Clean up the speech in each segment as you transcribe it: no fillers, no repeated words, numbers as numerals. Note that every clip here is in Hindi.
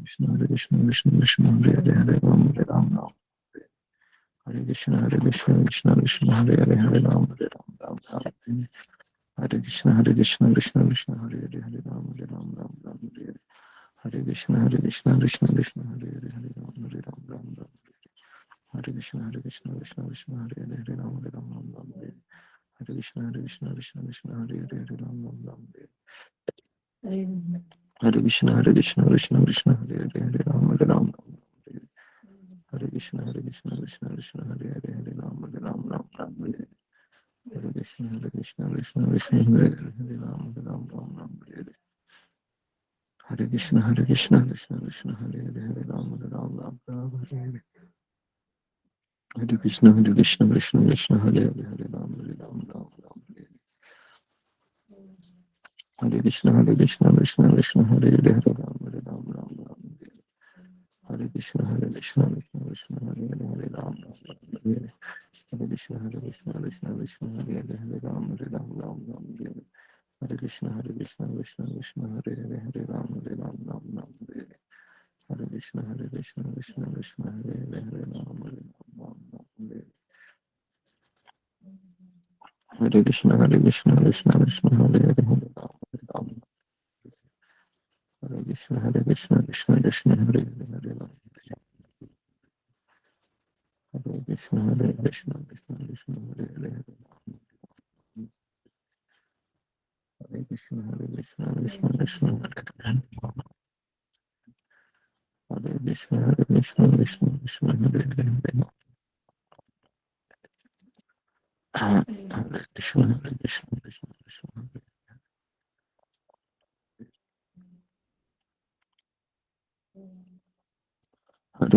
Krishna Krishna Krishna Hare Hare Hare Ram Ram. Hare Krishna Krishna Krishna Hare Hare Hare Ram Ram. Hare Krishna Krishna Krishna Hare Hare Hare Ram Ram. Hare Krishna Krishna Krishna Hare Hare Hare Ram Ram. Hare Krishna Krishna Krishna Hare Hare Hare Ram Ram. Hare Krishna Krishna Krishna Hare Hare Hare Ram Ram. Hare Krishna Krishna Krishna Hare Hare Hare Ram Ram. Hare Krishna Krishna Krishna Hare Hare Hare Ram Ram. Hare Krishna Krishna Krishna Hare Hare Hare Ram Ram. Hare Krishna Krishna Krishna Hare Hare Hare Ram Ram. Hare Krishna Krishna Krishna Hare Hare Hare Ram Ram. Hare Krishna Krishna Krishna Hare Hare Hare Ram Ram. Hare Krishna Krishna Krishna Hare Hare Hare Ram. Hare Krishna Krishna Krishna Hare Hare Hare Ram Ram. Hare Krishna Krishna Krishna Hare Hare Hare Ram Ram. Hare Krishna Krishna Krishna Hare Hare Hare Ram Ram. Hare Krishna Krishna Krishna Hare Hare Hare Ram. Hare Krishna Krishna Krishna Hare Hare Hare Ram. Hare Krishna Krishna Krishna Hare Hare Hare Ram. Hare Krishna Krishna Krishna Hare Hare Hare Ram. Hare Krishna Krishna Krishna Hare Hare Hare Ram. Hare Krishna Krishna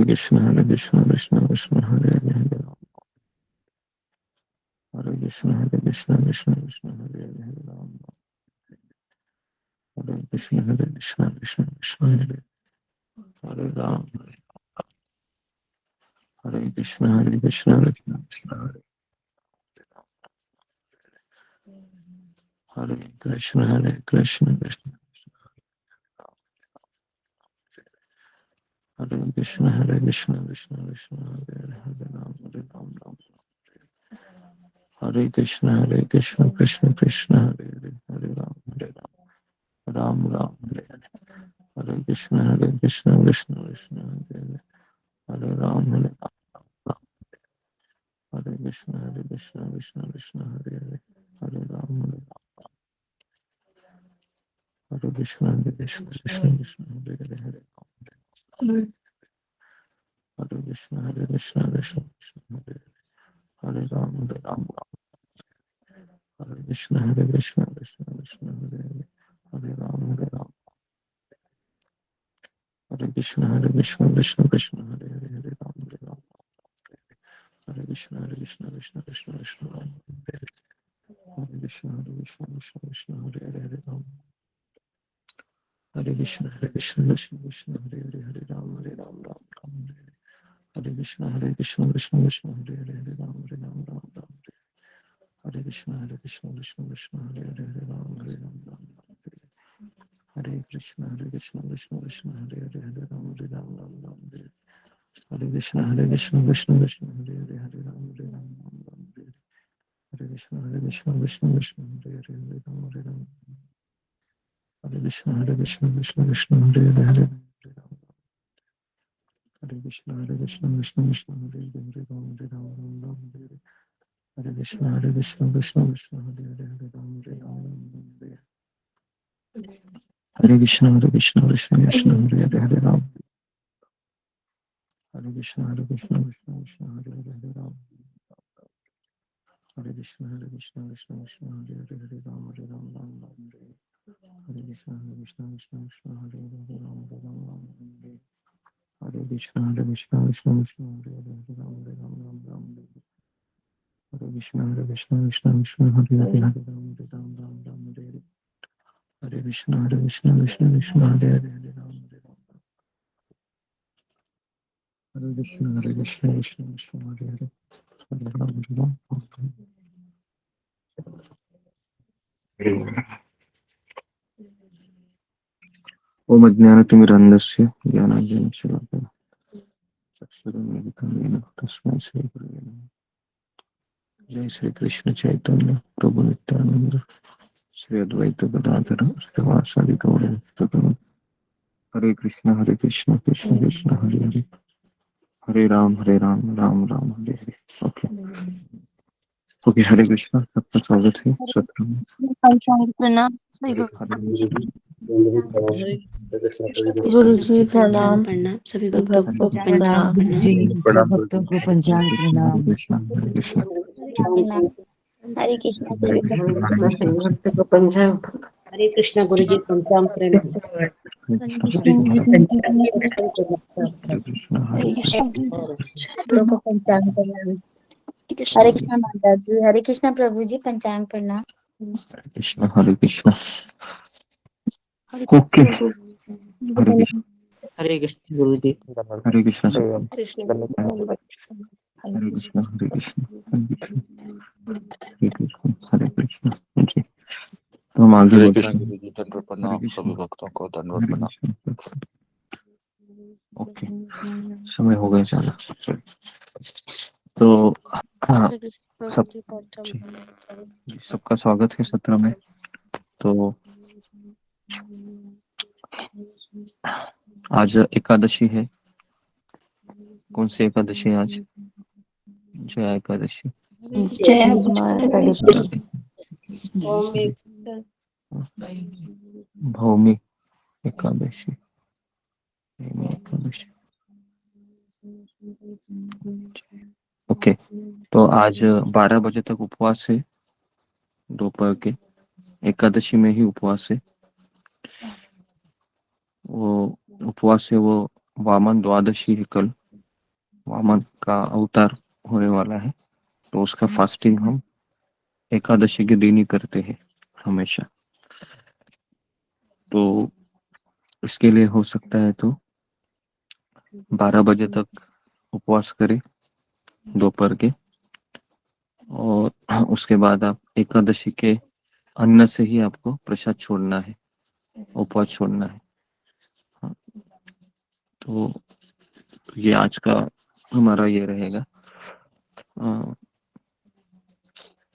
Krishna Hare Krishna Krishna Krishna Hare Hare Hare Ram. Hare Krishna Krishna Krishna Hare Hare Hare Ram. Hare Krishna Krishna Krishna Hare Hare Ram. Hare Krishna Krishna Krishna Hare Krishna Krishna Hare Krishna Krishna Krishna Hare Hare Ram Ram. Hare Krishna Krishna Krishna Hare Hare Ram Ram Ram. Hare Krishna Krishna Krishna Hare Ram Hare Krishna Krishna Krishna Hare Hare Ram Hare Krishna Krishna Krishna Hare Hare Ram. Hare Krishna Krishna Krishna Hare Ram Hare Krishna Krishna Krishna Hare Ram Hare Krishna Krishna Krishna Hare Ram Hare Krishna Krishna Krishna Hare Krishna Krishna Hare Ram Hare Krishna Krishna Hare Ram Hare Krishna Krishna Hare Ram Hare Krishna Krishna Hare Ram Hare Krishna Krishna Hare Ram Hare Krishna Krishna Hare Ram Hare Krishna Krishna Hare Ram Hare Krishna Krishna Hare Ram Hare Krishna Krishna Hare Ram Hare Krishna Krishna Hare Ram Hare Krishna Krishna Hare Ram Hare Krishna Krishna Hare Ram Hare Krishna Krishna Hare Ram Ram Hare Krishna Krishna Hare Ram Hare Krishna Krishna Ram Hare Krishna Krishna Hare Hare Krishna Krishna Hare Hare Krishna Krishna Hare Ram ओम अज्ञानतिमिरन्धस्य ज्ञानाञ्जनशलाकया चक्षुरुन्मिलितं येन तस्मै श्रीगुरवे नमः। जय श्री कृष्ण चैतन्य प्रभु नित्यानंद श्री अद्वैत गदाधर श्रीवासादि गौर भक्तगण। हरे कृष्ण कृष्ण कृष्ण हरे हरे, हरे राम राम राम हरे हरे। ओके ओके, हरे कृष्ण, सबका स्वागत है सत्र में। पंचांग प्रणाम सभी गुरु जी प्रणाम। प्रणाम सभी भक्तों को भक्तों पंचांग प्रणाम। प्रणाम। जी सब भक्तों को पंचांग प्रणाम। हरे कृष्ण हरे कृष्ण हरे कृष्णा हरे सभी कृष्ण भक्तों हरे कृष्ण भक्त को पंचांग हरे कृष्णा गुरु जी पंचांग प्रणाम। हरे कृष्ण हरे हरे कृष्ण कृष्णा भक्तों को पंचांग प्रणाम। हरे कृष्णा माता जी, हरे कृष्णा प्रभु जी पंचांग प्रणाम। हरे कृष्ण। ओके, हरे कृष्ण हरे कृष्ण गुरु जी। हरे कृष्ण कृष्ण हरे कृष्ण हरे कृष्ण हरे कृष्ण हरे कृष्ण। जी, तो हम आगे हरे बढ़ते कृष्ण हैं। गुरु जी, दंडवत हरे प्रणाम कृष्ण सभी भक्तों को दंडवत हरे प्रणाम। कृष्ण। ओके, समय हो गया ज्यादा। तो हाँ, सब जी, सबका स्वागत है सत्र में। तो आज एकादशी है। कौन सी एकादशी है आज? जया एकादशी। जय भौमी एकादशी, भौमी एकादशी। ओके, तो आज 12 बजे तक उपवास है दोपहर के। एकादशी में ही उपवास है। वो उपवास है, वो वामन द्वादशी है कल। वामन का अवतार होने वाला है, तो उसका फास्टिंग हम एकादशी के दिन ही करते हैं हमेशा। तो इसके लिए हो सकता है तो 12 बजे तक उपवास करें दोपहर के, और उसके बाद आप एकादशी के अन्न से ही आपको प्रसाद छोड़ना है, उपवास छोड़ना है। हाँ, तो ये आज का हमारा ये रहेगा।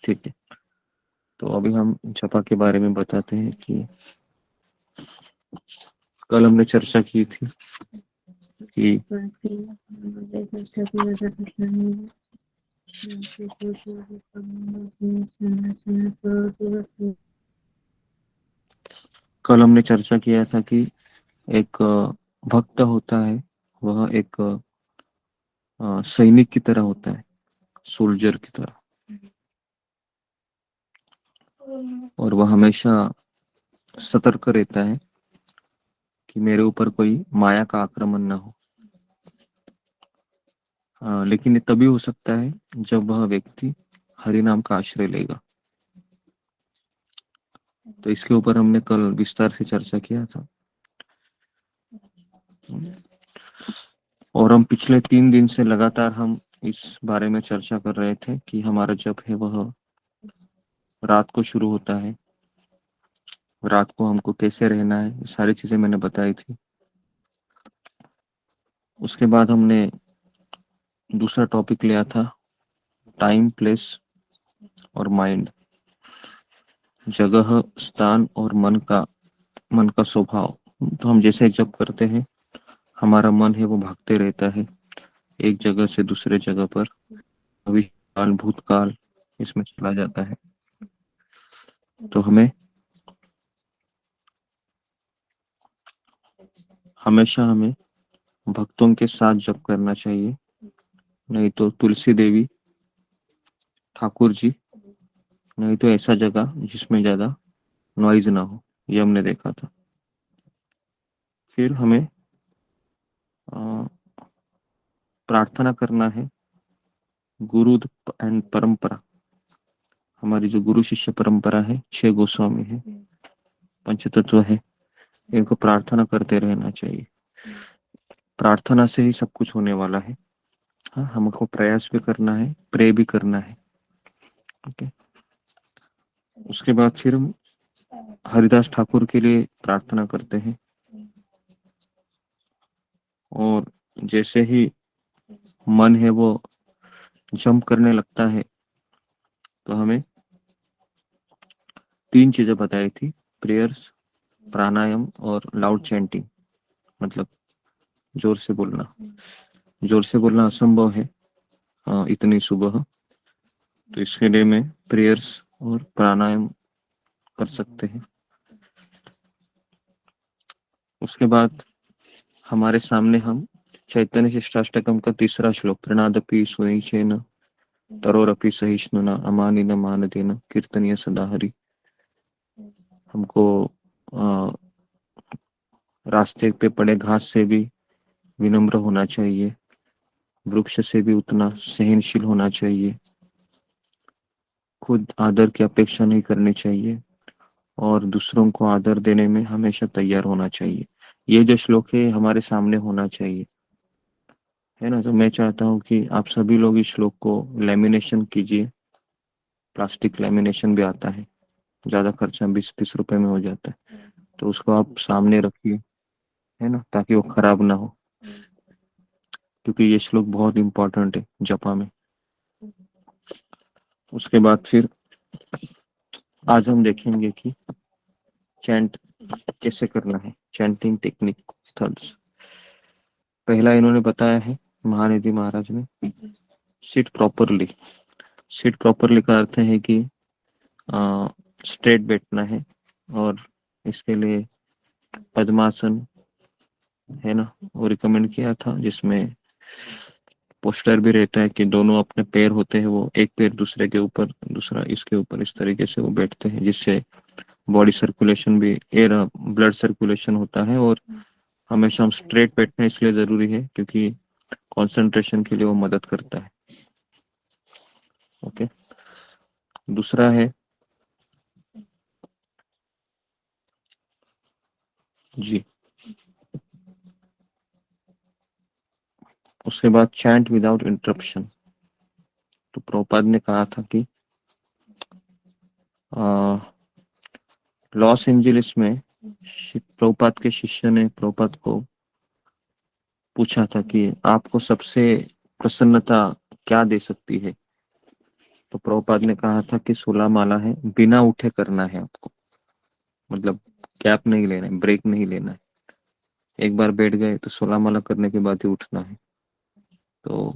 ठीक है, तो अभी हम जपा के बारे में बताते हैं कि कल हमने चर्चा की थी कि कल हमने चर्चा किया था कि एक भक्त होता है, वह एक सैनिक की तरह होता है, सोल्जर की तरह, और वह हमेशा सतर्क रहता है कि मेरे ऊपर कोई माया का आक्रमण ना हो। लेकिन ये तभी हो सकता है जब वह व्यक्ति हरि नाम का आश्रय लेगा। तो इसके ऊपर हमने कल विस्तार से चर्चा किया था, और हम पिछले 3 दिन से लगातार हम इस बारे में चर्चा कर रहे थे कि हमारा जप है वह रात को शुरू होता है। रात को हमको कैसे रहना है, ये सारी चीजें मैंने बताई थी। उसके बाद हमने दूसरा टॉपिक लिया था टाइम, प्लेस और माइंड, जगह, स्थान और मन का स्वभाव। तो हम जैसे जप करते हैं, हमारा मन है वो भागते रहता है एक जगह से दूसरे जगह पर, भविष्यकाल भूतकाल इसमें चला जाता है। तो हमें भक्तों के साथ जप करना चाहिए, नहीं तो तुलसी देवी, ठाकुर जी, नहीं तो ऐसा जगह जिसमें ज्यादा नॉइज ना हो, ये हमने देखा था। फिर हमें प्रार्थना करना है गुरु एंड परंपरा। हमारी जो गुरु शिष्य परंपरा है, 6 गोस्वामी है, पंचतत्व है, इनको प्रार्थना करते रहना चाहिए। प्रार्थना से ही सब कुछ होने वाला है। हाँ, हमको प्रयास भी करना है, प्रे भी करना है। ओके, उसके बाद फिर हम हरिदास ठाकुर के लिए प्रार्थना करते हैं और जैसे ही मन है वो जंप करने लगता है तो हमें 3 चीजें बताई थी, प्रेयर्स, प्राणायाम और लाउड चैंटिंग, मतलब जोर से बोलना। जोर से बोलना असंभव है इतनी सुबह, तो इसके लिए मैं प्रेयर्स और प्राणायाम कर सकते हैं। उसके बाद हमारे सामने हम चैतन्य शिष्टाष्टकम का 3रा श्लोक, प्रणादपि सुनिचेन तरोरपि सहिष्णुना अमानिन मानदेन कीर्तनीय सदा हरि, हमको रास्ते पे पड़े घास से भी विनम्र होना चाहिए, वृक्ष से भी उतना सहनशील होना चाहिए, खुद आदर की अपेक्षा नहीं करनी चाहिए और दूसरों को आदर देने में हमेशा तैयार होना चाहिए। ये जो श्लोक है हमारे सामने होना चाहिए, है ना। तो मैं चाहता हूँ कि आप सभी लोग इस श्लोक को लेमिनेशन कीजिए। प्लास्टिक लेमिनेशन भी आता है, ज्यादा खर्चा 20-30 रुपए में हो जाता है, तो उसको आप सामने रखिए, है ना, ताकि वो खराब ना हो, क्योंकि ये श्लोक बहुत इंपॉर्टेंट है जपा में। उसके बाद फिर आज हम देखेंगे कि चैंट कैसे करना है, चैंटिंग टेक्निक थर्ड्स। पहला इन्होंने बताया है महानिधि महाराज ने, सिट प्रॉपरली। सिट प्रॉपरली का अर्थ है कि स्ट्रेट बैठना है, और इसके लिए पद्मासन, है ना, वो रिकमेंड किया था, जिसमें पोस्टर भी रहता है कि दोनों अपने पैर होते हैं, वो एक पैर दूसरे के ऊपर, दूसरा इसके ऊपर, इस तरीके से वो बैठते हैं, जिससे बॉडी सर्कुलेशन भी, एयर ब्लड सर्कुलेशन होता है। और हमेशा हम स्ट्रेट बैठना इसलिए जरूरी है क्योंकि कंसंट्रेशन के लिए वो मदद करता है। ओके, दूसरा है जी, उसके बाद चैंट विदाउट इंटरप्शन। तो प्रभुपाद ने कहा था कि लॉस एंजलिस में प्रभुपाद के शिष्य ने प्रभुपाद को पूछा था कि आपको सबसे प्रसन्नता क्या दे सकती है। तो प्रभुपाद ने कहा था कि 16 माला है, बिना उठे करना है आपको, मतलब गैप नहीं लेना है, ब्रेक नहीं लेना है। एक बार बैठ गए तो 16 माला करने के बाद ही उठना है। तो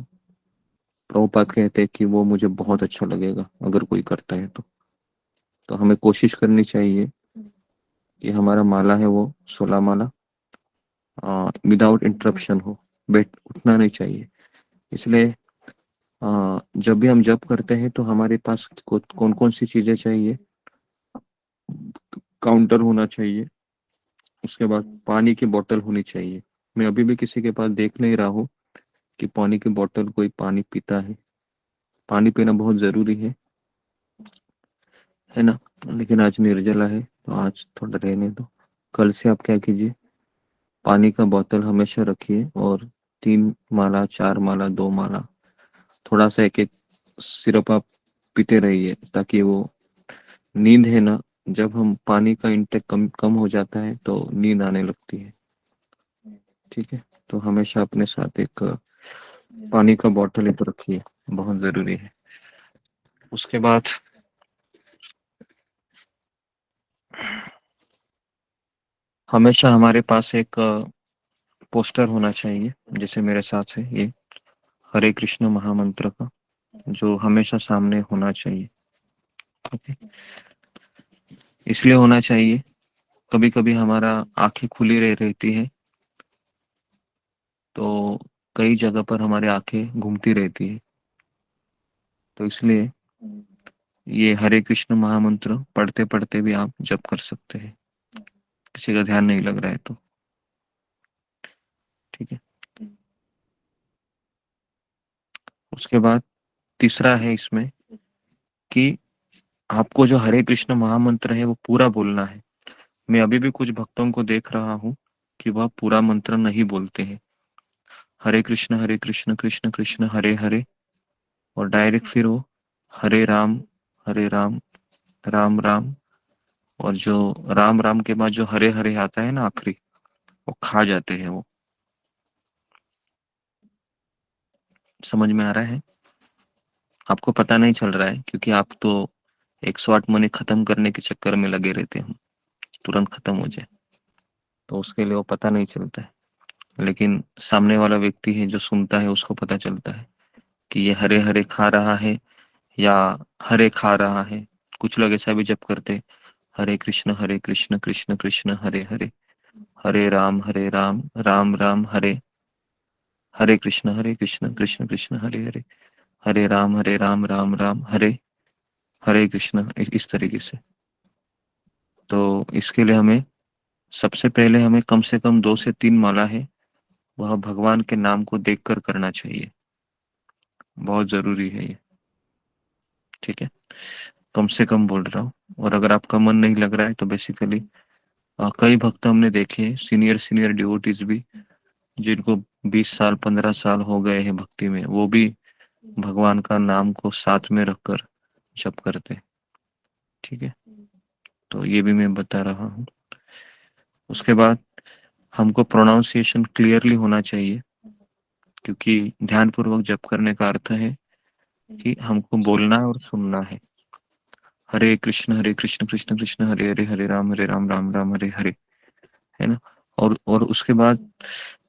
प्रभुपाद कहते हैं कि वो मुझे बहुत अच्छा लगेगा अगर कोई करता है तो हमें कोशिश करनी चाहिए कि हमारा माला है वो 16 माला विदाउट इंटरप्शन हो, बैठ उठना नहीं चाहिए। इसलिए जब भी हम जप करते हैं तो हमारे पास कौन कौन सी चीजें चाहिए, काउंटर होना चाहिए, उसके बाद पानी की बोतल होनी चाहिए। मैं अभी भी किसी के पास देख नहीं रहा हूँ कि पानी की बोतल कोई पानी पीता है। पानी पीना बहुत जरूरी है ना, लेकिन आज निर्जला है तो आज थोड़ा रहने दो। कल से आप क्या कीजिए, पानी का बोतल हमेशा रखिए, और 3 माला, 4 माला, 2 माला, थोड़ा सा एक एक सिरप आप पीते रहिए, ताकि वो नींद है ना, जब हम पानी का इंटेक कम कम हो जाता है तो नींद आने लगती है। ठीक है, तो हमेशा अपने साथ एक पानी का बोतल एक रखिए, बहुत जरूरी है। उसके बाद हमेशा हमारे पास एक पोस्टर होना चाहिए, जैसे मेरे साथ है ये हरे कृष्ण महामंत्र का, जो हमेशा सामने होना चाहिए। ओके, इसलिए होना चाहिए, कभी कभी हमारा आंखें खुली रह रहती है, तो कई जगह पर हमारी आंखें घूमती रहती है, तो इसलिए ये हरे कृष्ण महामंत्र पढ़ते पढ़ते भी आप जप कर सकते हैं, किसी का ध्यान नहीं लग रहा है तो। ठीक है, उसके बाद तीसरा है इसमें कि आपको जो हरे कृष्ण महामंत्र है वो पूरा बोलना है। मैं अभी भी कुछ भक्तों को देख रहा हूँ कि वह पूरा मंत्र नहीं बोलते हैं, हरे कृष्ण कृष्ण कृष्ण हरे हरे, और डायरेक्ट फिर वो हरे राम राम राम, और जो राम राम के बाद जो हरे हरे आता है ना आखिरी, वो खा जाते हैं वो। समझ में आ रहा है? आपको पता नहीं चल रहा है क्योंकि आप तो 108 मनी खत्म करने के चक्कर में लगे रहते हो, तुरंत खत्म हो जाए तो उसके लिए वो पता नहीं चलता है। लेकिन सामने वाला व्यक्ति है जो सुनता है उसको पता चलता है कि ये हरे हरे खा रहा है या हरे खा रहा है। कुछ लोग ऐसा भी जप करते, हरे कृष्ण कृष्ण कृष्ण हरे हरे, हरे राम राम राम हरे, हरे कृष्ण कृष्ण कृष्ण हरे हरे, हरे राम राम राम हरे, हरे कृष्ण, इस तरीके से। तो इसके लिए हमें सबसे पहले हमें कम से कम 2 से 3 माला है वह भगवान के नाम को देखकर करना चाहिए, बहुत जरूरी है ये, ठीक है? कम से कम बोल रहा हूँ। और अगर आपका मन नहीं लग रहा है तो बेसिकली कई भक्त हमने देखे हैं, सीनियर सीनियर डिवोटीज भी, जिनको 20 साल 15 साल हो गए हैं भक्ति में, वो भी भगवान का नाम को साथ में रखकर जप करते हैं, ठीक है? तो ये भी मैं बता रहा हूँ। उसके बाद हमको प्रोनाउंसिएशन क्लियरली होना चाहिए, क्योंकि ध्यानपूर्वक जप करने का अर्थ है कि हमको बोलना है और सुनना है। हरे कृष्ण कृष्ण कृष्ण हरे हरे, हरे राम राम राम हरे हरे, है ना? और उसके बाद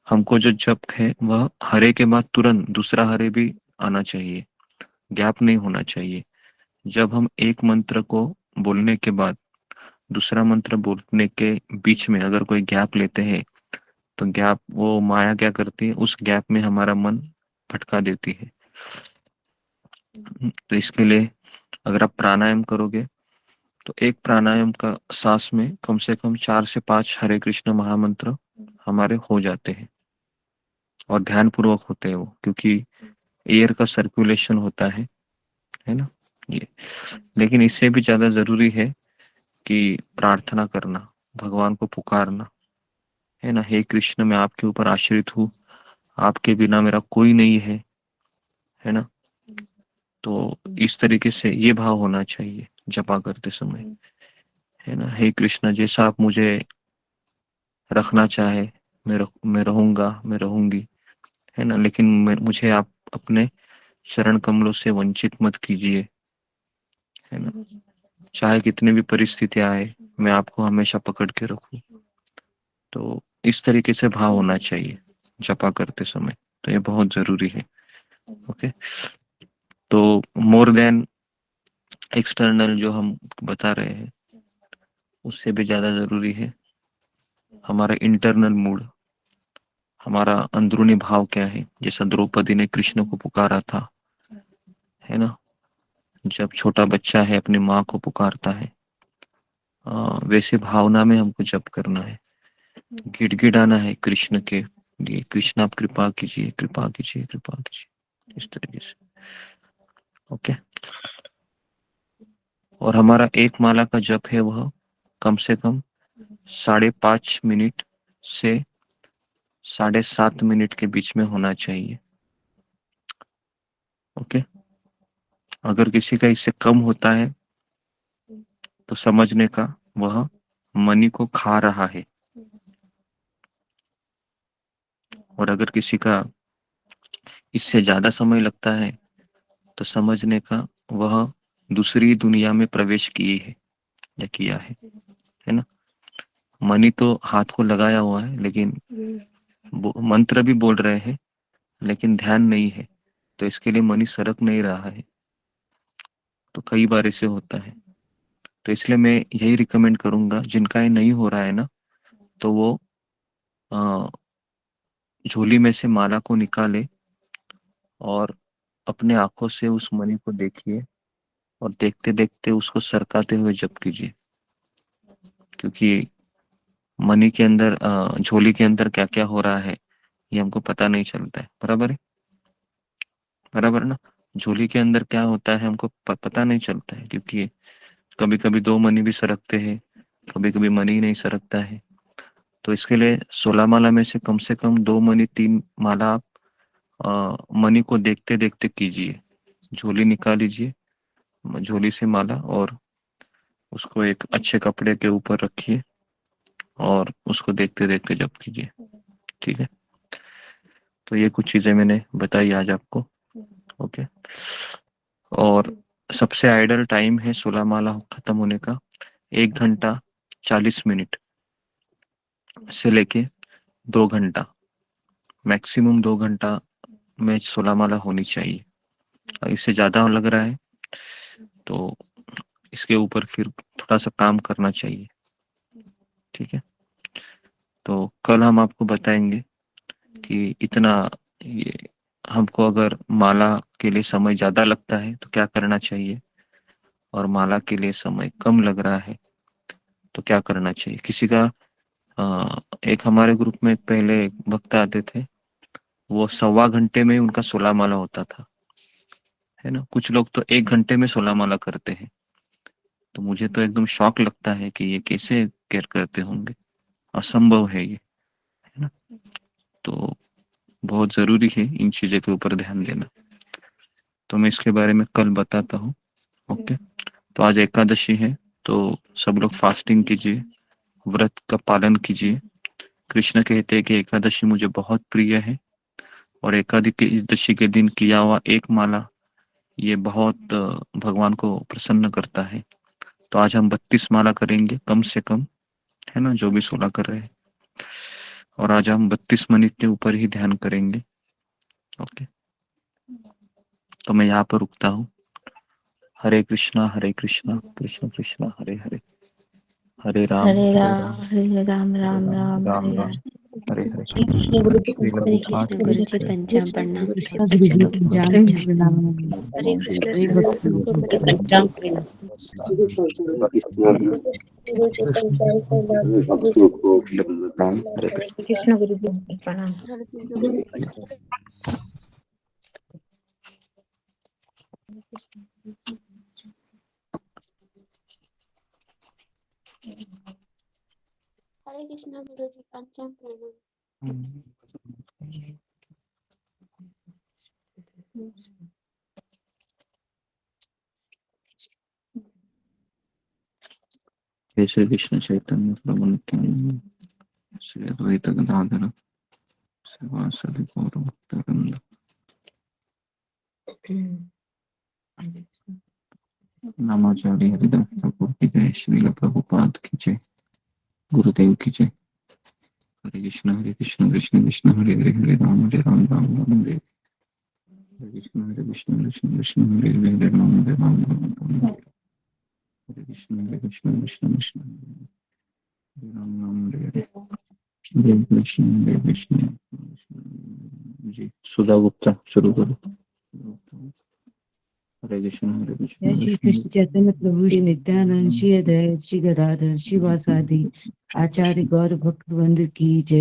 हमको जो जप है वह हरे के बाद तुरंत दूसरा हरे भी आना चाहिए, गैप नहीं होना चाहिए। जब हम एक मंत्र को बोलने के बाद दूसरा मंत्र बोलने के बीच में अगर कोई गैप लेते हैं तो गैप, वो माया क्या करती है, उस गैप में हमारा मन भटका देती है। तो इसके लिए अगर आप प्राणायाम करोगे तो एक प्राणायाम का सांस में कम से कम 4 से 5 हरे कृष्ण महामंत्र हमारे हो जाते हैं, और ध्यान पूर्वक होते हैं वो, क्योंकि एयर का सर्कुलेशन होता है ना ये। लेकिन इससे भी ज्यादा जरूरी है कि प्रार्थना करना, भगवान को पुकारना, है ना? हे कृष्ण, मैं आपके ऊपर आश्रित हूँ, आपके बिना मेरा कोई नहीं है ना? तो इस तरीके से ये भाव होना चाहिए जपा करते समय, है ना? हे कृष्ण, जैसा आप मुझे रखना चाहे मैं रहूंगा, मैं रहूंगी, है ना? लेकिन मुझे आप अपने चरण कमलों से वंचित मत कीजिए, है ना? चाहे कितनी भी परिस्थितियां आए, मैं आपको हमेशा पकड़ के रखूं। तो इस तरीके से भाव होना चाहिए जपा करते समय, तो ये बहुत जरूरी है। ओके, तो मोर देन एक्सटर्नल जो हम बता रहे हैं, उससे भी ज्यादा जरूरी है हमारा इंटरनल मूड, हमारा अंदरूनी भाव क्या है। जैसा द्रौपदी ने कृष्ण को पुकारा था, है ना? जब छोटा बच्चा है अपनी माँ को पुकारता है, वैसे भावना में हमको जप करना है, गिड़गिड़ाना है कृष्ण के लिए, कृष्ण आप कृपा कीजिए, कृपा कीजिए, कृपा कीजिए, इस तरीके से। ओके, और हमारा एक माला का जप है वह कम से कम 5.5 मिनट से 7.5 मिनट के बीच में होना चाहिए। ओके, अगर किसी का इससे कम होता है तो समझने का वह मनी को खा रहा है, और अगर किसी का इससे ज्यादा समय लगता है तो समझने का वह दूसरी दुनिया में प्रवेश किए है या किया है ना? मनी तो हाथ को लगाया हुआ है, लेकिन मंत्र भी बोल रहे हैं लेकिन ध्यान नहीं है, तो इसके लिए मनी सरक नहीं रहा है। तो कई बार ऐसे होता है, तो इसलिए मैं यही रिकमेंड करूंगा, जिनका ये नहीं हो रहा है ना, तो वो झोली में से माला को निकाले और अपने आंखों से उस मणि को देखिए, और देखते देखते उसको सरकाते हुए जप कीजिए, क्योंकि मणि के अंदर, झोली के अंदर क्या क्या हो रहा है ये हमको पता नहीं चलता है। बराबर है, बराबर ना? झोली के अंदर क्या होता है हमको पता नहीं चलता है, क्योंकि कभी कभी 2 मणि भी सरकते हैं, कभी कभी मणि नहीं सरकता है। तो इसके लिए 16 माला में से कम 2 मणि 3 माला आप मणि को देखते देखते कीजिए। झोली निकाल लीजिए, झोली से माला, और उसको एक अच्छे कपड़े के ऊपर रखिए और उसको देखते देखते जप कीजिए, ठीक है? तो ये कुछ चीजें मैंने बताई आज आपको। ओके। और सबसे आइडल टाइम है 16 माला खत्म होने का 1 घंटा 40 मिनट से लेके 2 घंटा, मैक्सिमम 2 घंटा में 16 माला होनी चाहिए। इससे ज्यादा लग रहा है तो इसके ऊपर फिर थोड़ा सा काम करना चाहिए, ठीक है। तो कल हम आपको बताएंगे कि इतना ये हमको अगर माला के लिए समय ज्यादा लगता है तो क्या करना चाहिए, और माला के लिए समय कम लग रहा है तो क्या करना चाहिए। किसी का एक हमारे ग्रुप में पहले एक भक्त आते थे, वो 1.25 घंटे में उनका 16 माला होता था, है ना। कुछ लोग तो 1 घंटे में 16 माला करते हैं। तो मुझे तो एकदम शॉक लगता है कि ये कैसे केयर करते होंगे, असंभव है ये, है ना। तो बहुत जरूरी है इन चीजों के ऊपर ध्यान देना। तो मैं इसके बारे में कल बताता हूँ, ओके। तो आज एकादशी है तो सब लोग फास्टिंग कीजिए, व्रत का पालन कीजिए। कृष्ण कहते हैं कि एकादशी मुझे बहुत प्रिय है, और एकादशी के दिन किया हुआ एक माला ये बहुत भगवान को प्रसन्न करता है। तो आज हम 32 माला करेंगे कम से कम, है ना, जो भी 16 कर रहे हैं। और आज हम 32 मिनट के ऊपर ही ध्यान करेंगे, ओके। तो मैं यहाँ पर रुकता हूँ। हरे कृष्णा कृष्ण कृष्ण हरे हरे, हरे राम हरे राम राम राम राम हरे राम हरे हरे। हरे कृष्ण गुरु जी श्रील हरे प्रभुपाद कृष्ण की गुरु जी जय। पंचांग प्रणाम। कृष्ण गुरु जी पंचांग प्रणाम। हरे कृष्ण श्री गुरु भक्ति गुरु जी प्रणाम। पंचांग प्रणाम। हरे हरे कृष्ण गुरु जी प्रणाम। हरे कृष्ण गुरु जी पंचांग प्रणाम। जय श्री कृष्ण चैतन्य प्रभु नित्यानंद, श्री अद्वैत गदाधर श्रीवासदि गौर भक्तवृंद। नामाचार्य हरिदास ठाकुर की जय, श्रील प्रभुपाद की जय, गुरुदेव की जय। हरे कृष्ण कृष्ण कृष्ण हरे हरे, हरे राम राम राम हरे। हरे कृष्ण कृष्ण कृष्ण हरे हरे, हरे राम हरे। हरे कृष्ण कृष्ण कृष्ण हरे राम हरे हरे। हरे कृष्ण जी। सुधा गुप्ता शुरू करो। हरे कृष्ण जय श्री कृष्ण। कृष्ण चैतन्य प्रभु श्री नित्यानंद श्री अद्वैत श्री गदाधर श्री वासादि आचार्य गौर भक्त वृंद की जय।